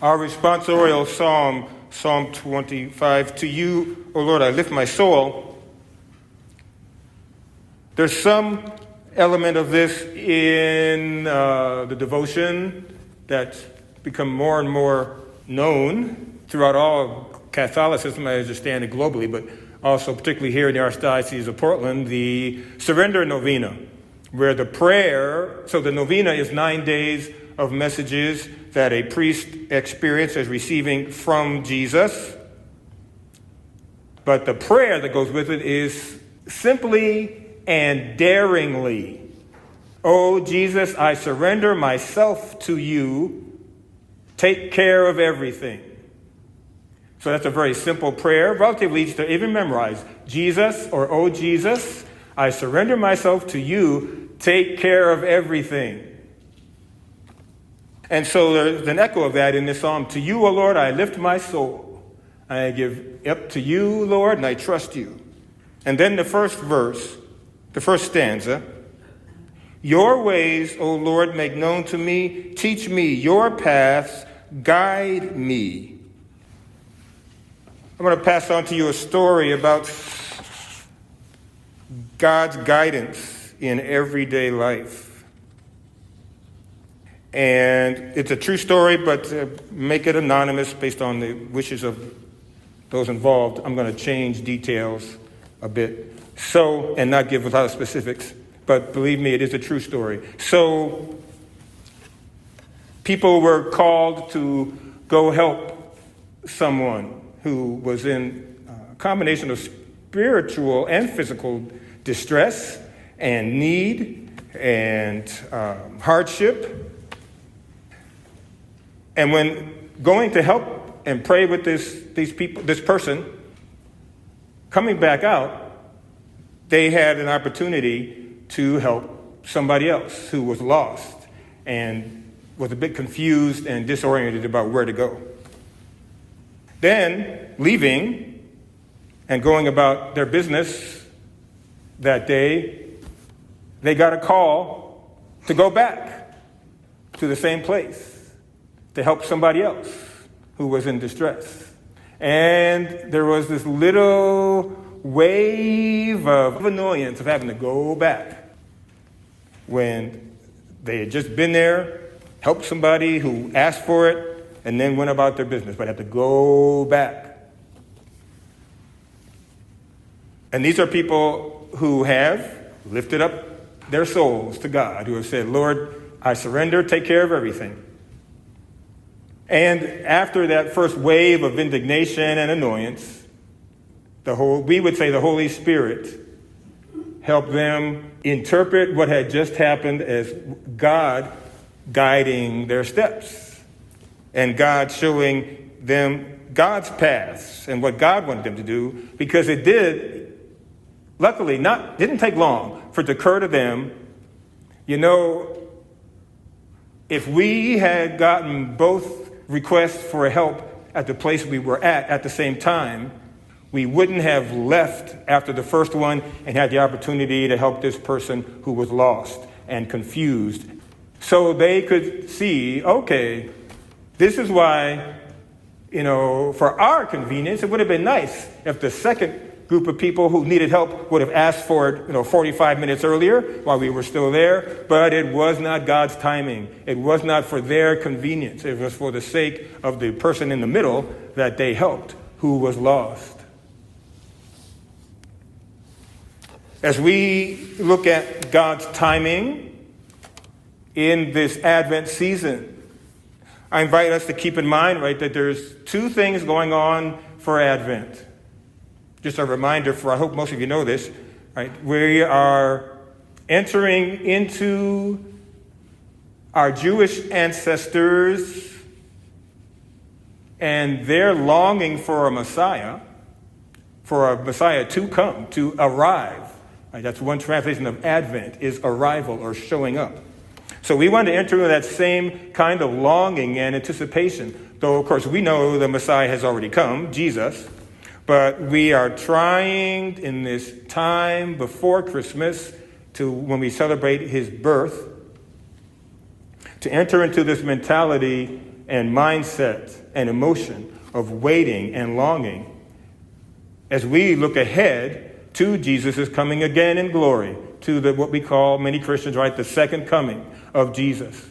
Our responsorial psalm, Psalm 25, to you, O Lord, I lift my soul. There's some element of this in the devotion that's become more and more known throughout all Catholicism, I understand it globally, but also particularly here in the Archdiocese of Portland, the Surrender Novena, where the prayer, so the novena is 9 days of messages that a priest experiences as receiving from Jesus. But the prayer that goes with it is simply and daringly, "Oh Jesus, I surrender myself to you. Take care of everything." So that's a very simple prayer, relatively easy to even memorize. Jesus, or "Oh Jesus, I surrender myself to you. Take care of everything." And so there's an echo of that in this psalm. To you, O Lord, I lift my soul. I give up to you, Lord, and I trust you. And then the first verse, the first stanza. Your ways, O Lord, make known to me. Teach me your paths. Guide me. I'm going to pass on to you a story about God's guidance in everyday life. And it's a true story, but make it anonymous based on the wishes of those involved. I'm going to change details a bit, and not give a lot of specifics. But believe me, it is a true story. So people were called to go help someone who was in a combination of spiritual and physical distress and need and hardship. And when going to help and pray with this person, coming back out, they had an opportunity to help somebody else who was lost and was a bit confused and disoriented about where to go. Then, leaving and going about their business that day, they got a call to go back to the same place to help somebody else who was in distress. And there was this little wave of annoyance of having to go back when they had just been there, helped somebody who asked for it, and then went about their business, but had to go back. And these are people who have lifted up their souls to God, who have said, "Lord, I surrender, take care of everything." And after that first wave of indignation and annoyance, we would say the Holy Spirit helped them interpret what had just happened as God guiding their steps and God showing them God's paths and what God wanted them to do, because it luckily didn't take long for it to occur to them, if we had gotten both requests for help at the place we were at the same time, we wouldn't have left after the first one and had the opportunity to help this person who was lost and confused. So they could see, okay, this is why, for our convenience, it would have been nice if the second group of people who needed help would have asked for it, 45 minutes earlier while we were still there. But it was not God's timing. It was not for their convenience. It was for the sake of the person in the middle that they helped, who was lost. As we look at God's timing in this Advent season, I invite us to keep in mind, that there's two things going on for Advent. Just a reminder I hope most of you know this, right? We are entering into our Jewish ancestors and their longing for a Messiah to come, to arrive. Right? That's one translation of Advent, is arrival or showing up. So we want to enter into that same kind of longing and anticipation, though, of course, we know the Messiah has already come, Jesus. But we are trying in this time before Christmas, when we celebrate his birth, to enter into this mentality and mindset and emotion of waiting and longing as we look ahead to Jesus' coming again in glory, to what we call, many Christians, right, the second coming of Jesus.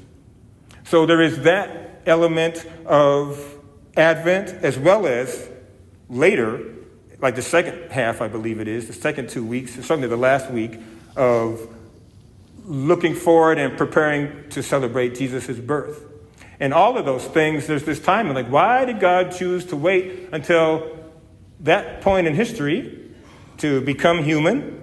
So there is that element of Advent, as well as later, like the second half, I believe it is, the second 2 weeks, certainly the last week, of looking forward and preparing to celebrate Jesus' birth. And all of those things, there's this time, like, why did God choose to wait until that point in history to become human,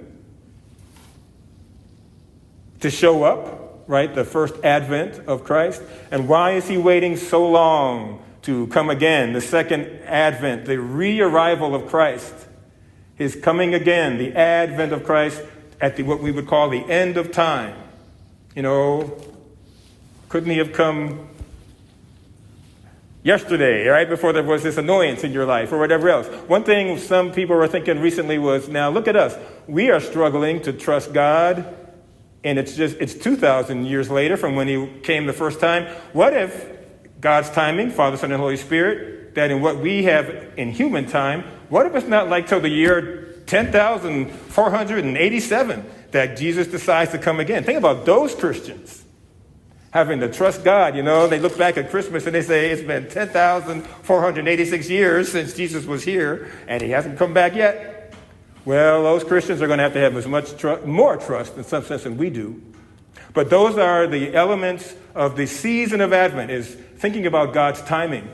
to show up, right, the first advent of Christ? And why is he waiting so long to come again, the second advent, the re-arrival of Christ, his coming again, the advent of Christ at what we would call the end of time? You know, couldn't he have come yesterday, right, before there was this annoyance in your life or whatever else? One thing some people were thinking recently was, now look at us. We are struggling to trust God, and it's 2,000 years later from when he came the first time. What if God's timing, Father, Son, and Holy Spirit, that in what we have in human time, what if it's not like till the year 10,487 that Jesus decides to come again? Think about those Christians having to trust God. You know, they look back at Christmas and they say, it's been 10,486 years since Jesus was here, and he hasn't come back yet. Well, those Christians are going to have as much more trust in some sense than we do. But those are the elements of the season of Advent, is thinking about God's timing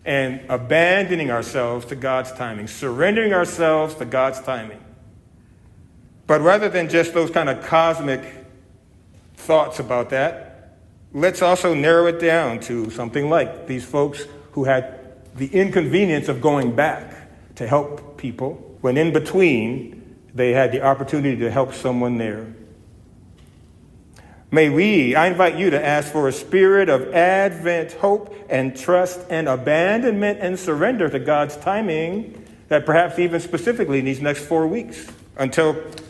and abandoning ourselves to God's timing, surrendering ourselves to God's timing. But rather than just those kind of cosmic thoughts about that, let's also narrow it down to something like these folks who had the inconvenience of going back to help people, when in between they had the opportunity to help someone there. I invite you to ask for a spirit of Advent hope and trust and abandonment and surrender to God's timing, that perhaps even specifically in these next 4 weeks,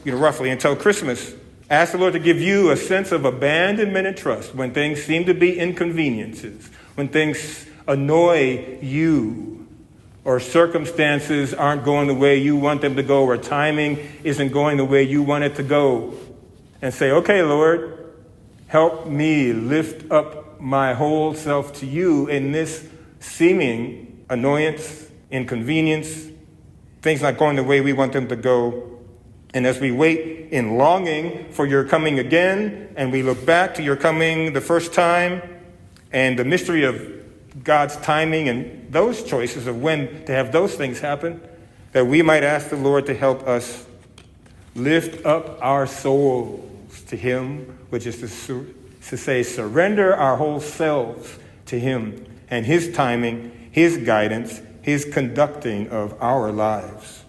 roughly until Christmas. Ask the Lord to give you a sense of abandonment and trust when things seem to be inconveniences, when things annoy you, or circumstances aren't going the way you want them to go, or timing isn't going the way you want it to go. And say, okay, Lord, help me lift up my whole self to you in this seeming annoyance, inconvenience, things not going the way we want them to go. And as we wait in longing for your coming again, and we look back to your coming the first time, and the mystery of God's timing and those choices of when to have those things happen, that we might ask the Lord to help us lift up our souls to him, which is to say, surrender our whole selves to him and his timing, his guidance, his conducting of our lives.